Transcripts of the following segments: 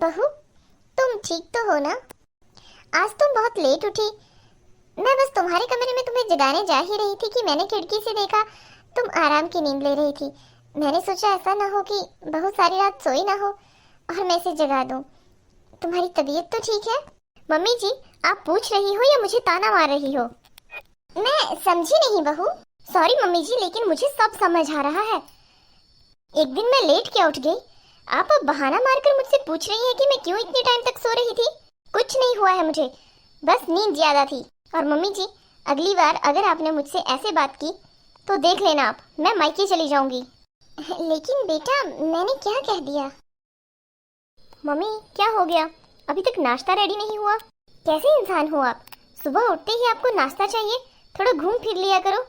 बहू, तुम ठीक तो हो ना? आज तुम बहुत लेट उठी। मैं बस तुम्हारे कमरे में तुम्हें जगाने जा ही रही थी कि मैंने खिड़की से देखा तुम आराम की नींद ले रही थी। मैंने सोचा ऐसा ना हो कि बहू सारी रात सोई ना हो और मैं इसे जगा दूं। तुम्हारी तबीयत तो ठीक है? मम्मी जी, आप पूछ रही हो या मुझे ताना मार रही हो? मैं समझी नहीं बहू। सॉरी मम्मी जी, लेकिन मुझे सब समझ आ रहा है। एक दिन मैं लेट क्या उठ गई। आप अब बहाना मारकर मुझसे पूछ रही हैं कि मैं क्यों इतने टाइम तक सो रही थी। कुछ नहीं हुआ है मुझे, बस नींद ज्यादा थी। और मम्मी जी, अगली बार अगर आपने मुझसे ऐसे बात की तो देख लेना आप, मैं मायके चली जाऊंगी। लेकिन बेटा, मैंने क्या कह दिया? मम्मी, क्या हो गया? अभी तक नाश्ता रेडी नहीं हुआ? कैसे इंसान हो आप? सुबह उठते ही आपको नाश्ता चाहिए? थोड़ा घूम फिर लिया करो,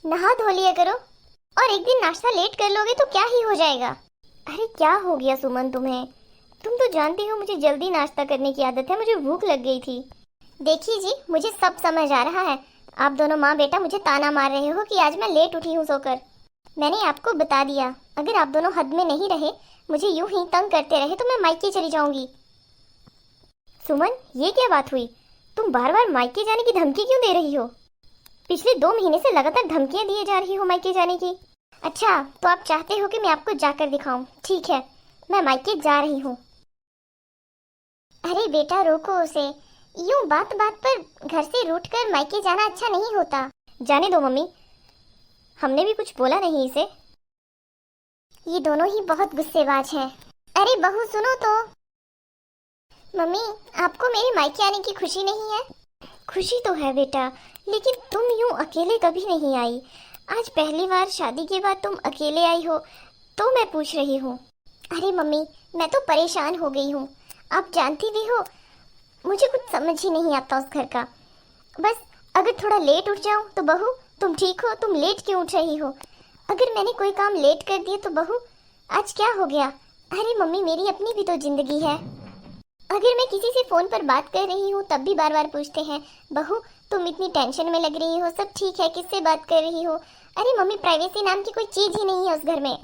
नहा धो लिया करो। और एक दिन नाश्ता लेट कर लोगे तो क्या ही हो जाएगा। अरे क्या हो गया सुमन तुम्हें? तुम तो जानती हो मुझे जल्दी नाश्ता करने की आदत है, मुझे भूख लग गई थी। देखिए जी, मुझे सब समझ आ रहा है। आप दोनों माँ बेटा मुझे ताना मार रहे हो कि आज मैं लेट उठी हूँ सोकर। मैंने आपको बता दिया, अगर आप दोनों हद में नहीं रहे, मुझे यूं ही तंग करते रहे तो मैं मायके चली जाऊंगी। सुमन, ये क्या बात हुई? तुम बार बार मायके जाने की धमकी क्यों दे रही हो? पिछले 2 महीने से लगातार धमकियां दिए जा रही हो मायके जाने की। अच्छा, तो आप चाहते हो कि मैं आपको जाकर दिखाऊं? ठीक है, मैं मायके जा रही हूँ। अरे बेटा, रोको उसे। यूं बात बात पर घर से रूठकर मायके जाना अच्छा नहीं होता। जाने दो मम्मी, हमने भी कुछ बोला नहीं इसे। ये दोनों ही बहुत गुस्सेबाज हैं। अरे बहू सुनो तो। मम्मी, आपको मेरे मायके आने की खुशी नहीं है? खुशी तो है बेटा, लेकिन तुम यूं अकेले कभी नहीं आई। आज पहली बार शादी के बाद तुम अकेले आई हो तो मैं पूछ रही हूँ। अरे मम्मी, मैं तो परेशान हो गई हूँ। आप जानती भी हो, मुझे कुछ समझ ही नहीं आता उस घर का। बस अगर थोड़ा लेट उठ जाऊं तो बहू तुम ठीक हो, तुम लेट क्यों उठ रही हो? अगर मैंने कोई काम लेट कर दिया तो बहू आज क्या हो गया? अरे मम्मी, मेरी अपनी भी तो जिंदगी है। अगर मैं किसी से फोन पर बात कर रही हूँ तब भी बार बार पूछते हैं, बहू तुम इतनी टेंशन में लग रही हो, सब ठीक है, किससे बात कर रही हो? अरे मम्मी, प्राइवेसी नाम की कोई चीज ही नहीं है उस घर में।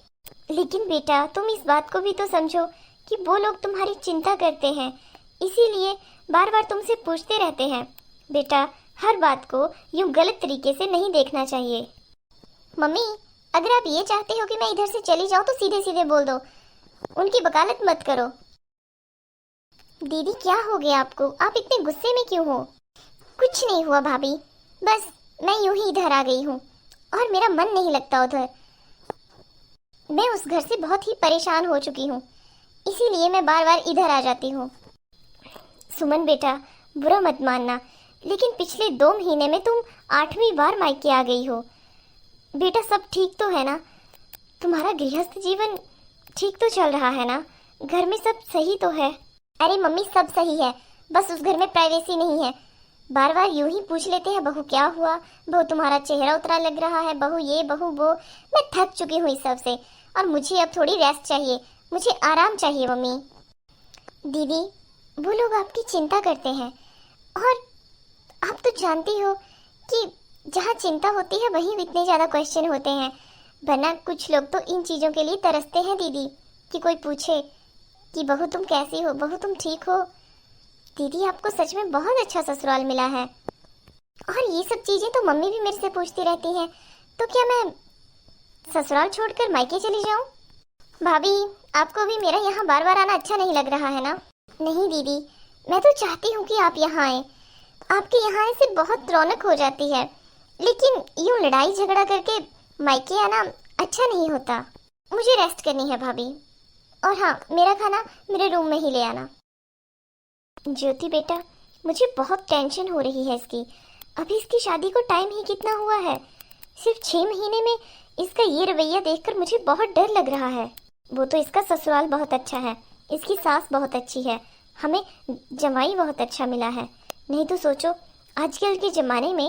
लेकिन बेटा, तुम इस बात को भी तो समझो कि वो लोग तुम्हारी चिंता करते हैं, इसीलिए बार बार तुमसे पूछते रहते हैं। बेटा, हर बात को यूं गलत तरीके से नहीं देखना चाहिए। मम्मी, अगर आप ये चाहते हो कि मैं इधर से चली जाऊं तो सीधे सीधे बोल दो, उनकी वकालत मत करो। दीदी, क्या हो गया आपको? आप इतने गुस्से में क्यों हो? कुछ नहीं हुआ भाभी, बस मैं यूं ही इधर आ गई हूँ और मेरा मन नहीं लगता उधर। मैं उस घर से बहुत ही परेशान हो चुकी हूँ, इसीलिए मैं बार बार इधर आ जाती हूँ। सुमन बेटा, बुरा मत मानना, लेकिन पिछले 2 महीने में तुम 8वीं बार मायके आ गई हो। बेटा, सब ठीक तो है ना? तुम्हारा गृहस्थ जीवन ठीक तो चल रहा है ना? घर में सब सही तो है? अरे मम्मी, सब सही है, बस उस घर में प्राइवेसी नहीं है। बार बार यूं ही पूछ लेते हैं, बहू क्या हुआ, बहू तुम्हारा चेहरा उतरा लग रहा है, बहू ये बहू वो। मैं थक चुकी हूँ इस सब से और मुझे अब थोड़ी रेस्ट चाहिए, मुझे आराम चाहिए। मम्मी, दीदी, वो लोग आपकी चिंता करते हैं और आप तो जानती हो कि जहाँ चिंता होती है वहीं इतने ज़्यादा क्वेश्चन होते हैं। वरना कुछ लोग तो इन चीज़ों के लिए तरसते हैं दीदी, कि कोई पूछे कि बहू तुम कैसी हो, बहू तुम ठीक हो। दीदी, आपको सच में बहुत अच्छा ससुराल मिला है। और ये सब चीजें तो मम्मी भी मेरे से पूछती रहती हैं, तो क्या मैं ससुराल छोड़कर मायके चली जाऊं? भाभी, आपको भी मेरा यहाँ बार बार आना अच्छा नहीं लग रहा है ना? नहीं दीदी, मैं तो चाहती हूँ कि आप यहाँ आए। आपके यहाँ से बहुत रौनक हो जाती है, लेकिन यूं लड़ाई झगड़ा करके मायके आना अच्छा नहीं होता। मुझे रेस्ट करनी है भाभी, और हाँ, मेरा खाना मेरे रूम में ही ले आना। ज्योति बेटा, मुझे बहुत टेंशन हो रही है इसकी। अभी इसकी शादी को टाइम ही कितना हुआ है? सिर्फ 6 महीने में इसका ये रवैया देखकर मुझे बहुत डर लग रहा है। वो तो इसका ससुराल बहुत अच्छा है, इसकी सास बहुत अच्छी है, हमें जमाई बहुत अच्छा मिला है। नहीं तो सोचो, आजकल के ज़माने में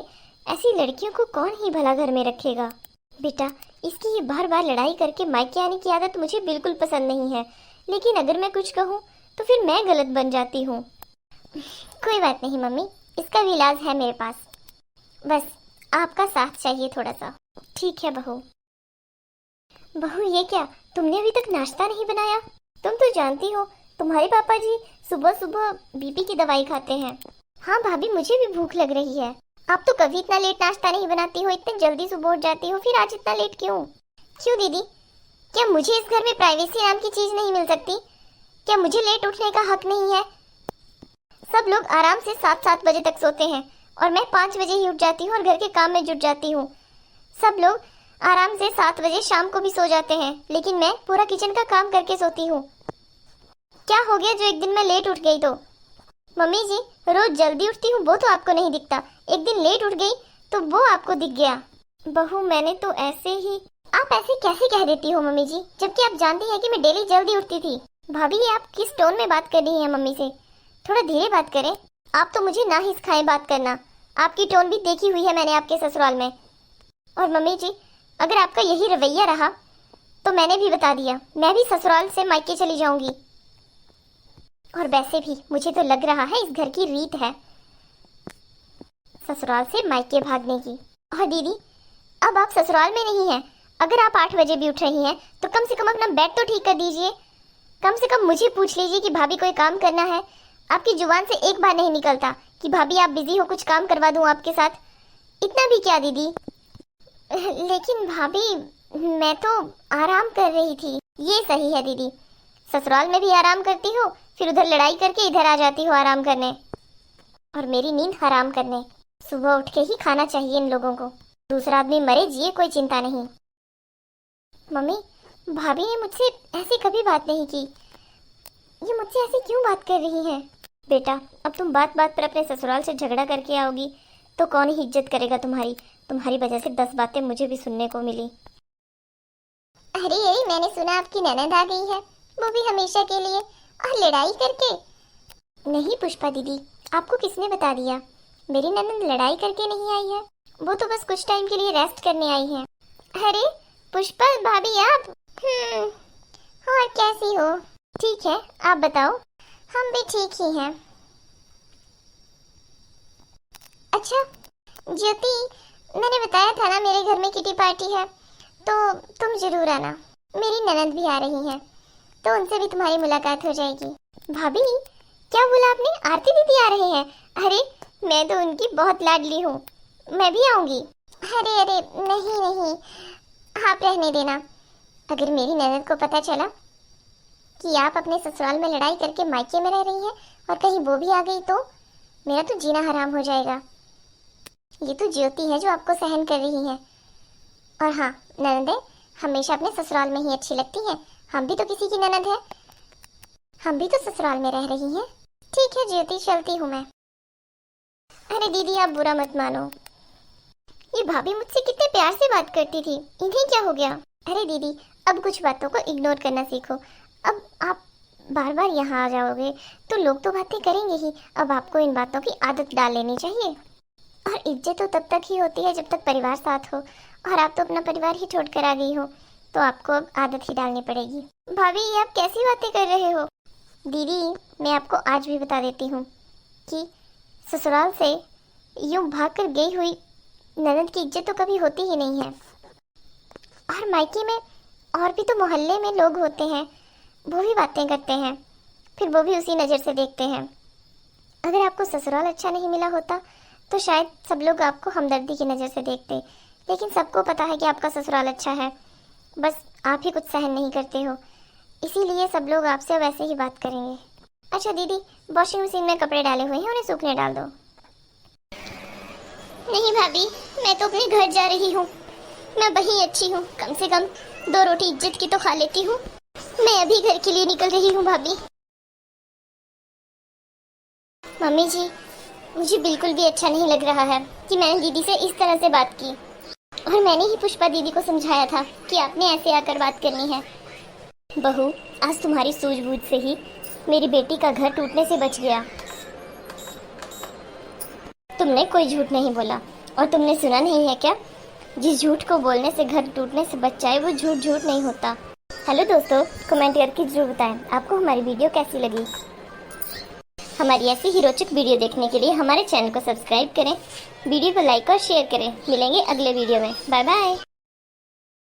ऐसी लड़कियों को कौन ही भला घर में रखेगा। बेटा, इसकी ये बार बार लड़ाई करके मायके आने की आदत मुझे बिल्कुल पसंद नहीं है, लेकिन अगर मैं कुछ कहूँ तो फिर मैं गलत बन जाती हूँ। कोई बात नहीं मम्मी, इसका भी इलाज है मेरे पास, बस आपका साथ चाहिए थोड़ा सा। ठीक है बहू। बहू, ये क्या, तुमने अभी तक नाश्ता नहीं बनाया? तुम तो जानती हो तुम्हारे पापा जी सुबह सुबह बीपी की दवाई खाते हैं। हाँ भाभी, मुझे भी भूख लग रही है। आप तो कभी इतना लेट नाश्ता नहीं बनाती हो, इतने जल्दी सुबह उठ जाती हो, फिर आज इतना लेट क्यों? क्यों दीदी, क्या मुझे इस घर में प्राइवेसी नाम की चीज नहीं मिल सकती? क्या मुझे लेट उठने का हक नहीं है? सब लोग आराम से 7-7 बजे तक सोते हैं और मैं 5 बजे ही उठ जाती हूँ और घर के काम में जुट जाती हूँ। सब लोग आराम से 7 बजे शाम को भी सो जाते हैं, लेकिन मैं पूरा किचन का काम करके सोती हूँ। क्या हो गया जो एक दिन मैं लेट उठ गई तो? मम्मी जी, रोज जल्दी उठती हूँ वो तो आपको नहीं दिखता, एक दिन लेट उठ गई तो वो आपको दिख गया। बहू, मैंने तो ऐसे ही। आप ऐसे कैसे कह देती हो मम्मी जी, जबकि आप जानती हैं कि मैं डेली जल्दी उठती थी। भाभी, ये आप किस टोन में बात कर रही हैं मम्मी से? थोड़ा धीरे बात करें। आप तो मुझे ना ही सिखाएं बात करना, आपकी टोन भी देखी हुई है मैंने आपके ससुराल में। और मम्मी जी, अगर आपका यही रवैया रहा तो मैंने भी बता दिया, मैं भी ससुराल से मायके चली जाऊंगी। और वैसे भी मुझे तो लग रहा है इस घर की रीत है ससुराल से मायके भागने की। और दीदी, अब आप ससुराल में नहीं हैं, अगर आप 8 बजे भी उठ रही हैं तो कम से कम अपना बेड तो ठीक कर दीजिए। कम से कम मुझे पूछ लीजिए कि भाभी कोई काम करना है। आपकी जुबान से एक बार नहीं निकलता कि भाभी आप बिजी हो, कुछ काम करवा दूं आपके साथ। इतना भी क्या दीदी? लेकिन भाभी, मैं तो आराम कर रही थी। ये सही है दीदी, ससुराल में भी आराम करती हो, फिर उधर लड़ाई करके इधर आ जाती हो आराम करने और मेरी नींद हराम करने। सुबह उठ के ही खाना चाहिए इन लोगों को, दूसरा आदमी मरे जिए कोई चिंता नहीं। मम्मी, भाभी ने मुझसे ऐसी कभी बात नहीं की, ये मुझसे ऐसी क्यों बात कर रही हैं? बेटा, अब तुम बात बात पर अपने ससुराल से झगड़ा करके आओगी तो कौन ही इज्जत करेगा तुम्हारी? तुम्हारी वजह से 10 बातें मुझे भी सुनने को मिली। अरे यही मैंने सुना आपकी ननद आ गई है, वो भी हमेशा के लिए, और लड़ाई करके। नहीं पुष्पा दीदी, आपको किसने बता दिया? मेरी ननद लड़ाई करके नहीं आई है, वो तो बस कुछ टाइम के लिए रेस्ट करने आई है। अरे पुष्पा भाभी, आप और कैसी हो? ठीक है, आप बताओ। हम भी ठीक ही हैं। अच्छा ज्योति, मैंने बताया था ना मेरे घर में किटी पार्टी है, तो तुम जरूर आना। मेरी ननद भी आ रही हैं, तो उनसे भी तुम्हारी मुलाकात हो जाएगी। भाभी, क्या बोला आपने? आरती दीदी आ रहे हैं? अरे मैं तो उनकी बहुत लाडली हूँ, मैं भी आऊंगी। अरे अरे नहीं नहीं, आप रहने देना। अगर मेरी ननद को पता चला कि आप अपने ससुराल में लड़ाई करके मायके में रह रही हैं और कहीं वो भी आ गई तो मेरा तो जीना हराम हो जाएगा। ये तो ज्योति है जो आपको सहन कर रही है। और हाँ ननदें हमेशा अपने ससुराल में ही अच्छी लगती हैं, हम भी तो किसी की ननद है, हम भी तो ससुराल में रह रही हैं। ठीक है ज्योति, चलती हूँ मैं। अरे दीदी, आप बुरा मत मानो, ये भाभी मुझसे कितने प्यार से बात करती थी, इन्हें क्या हो गया? अरे दीदी, अब कुछ बातों को इग्नोर करना सीखो। अब आप बार बार यहाँ आ जाओगे तो लोग तो बातें करेंगे ही, अब आपको इन बातों की आदत डाल लेनी चाहिए। और इज्जत तो तब तक ही होती है जब तक परिवार साथ हो, और आप तो अपना परिवार ही छोड़कर आ गई हो, तो आपको अब आदत ही डालनी पड़ेगी। भाभी, ये आप कैसी बातें कर रहे हो? दीदी, मैं आपको आज भी बता देती हूँ कि ससुराल से यूं भागकर गई हुई ननद की इज्जत तो कभी होती ही नहीं है। और मायके में और भी तो मोहल्ले में लोग होते हैं, वो भी बातें करते हैं, फिर वो भी उसी नज़र से देखते हैं। अगर आपको ससुराल अच्छा नहीं मिला होता तो शायद सब लोग आपको हमदर्दी की नज़र से देखते, लेकिन सबको पता है कि आपका ससुराल अच्छा है, बस आप ही कुछ सहन नहीं करते हो, इसीलिए सब लोग आपसे वैसे ही बात करेंगे। अच्छा दीदी, वॉशिंग मशीन में कपड़े डाले हुए हैं, उन्हें सूखने डाल दो। नहीं भाभी, मैं तो अपने घर जा रही हूँ, मैं वही अच्छी हूँ, कम से कम 2 रोटी इज्जत की तो खा लेती हूँ। मैं अभी घर के लिए निकल रही हूँ भाभी। मम्मी जी, मुझे बिल्कुल भी अच्छा नहीं लग रहा है कि मैंने दीदी से इस तरह से बात की, और मैंने ही पुष्पा दीदी को समझाया था कि आपने ऐसे आकर बात करनी है। बहू, आज तुम्हारी सूझबूझ से ही मेरी बेटी का घर टूटने से बच गया। तुमने कोई झूठ नहीं बोला, और तुमने सुना नहीं है क्या, जिस झूठ को बोलने से घर टूटने से बच जाए वो झूठ झूठ नहीं होता। हेलो दोस्तों, कमेंट करके जरूर बताएं आपको हमारी वीडियो कैसी लगी। हमारी ऐसी ही रोचक वीडियो देखने के लिए हमारे चैनल को सब्सक्राइब करें, वीडियो को लाइक और शेयर करें। मिलेंगे अगले वीडियो में, बाय बाय।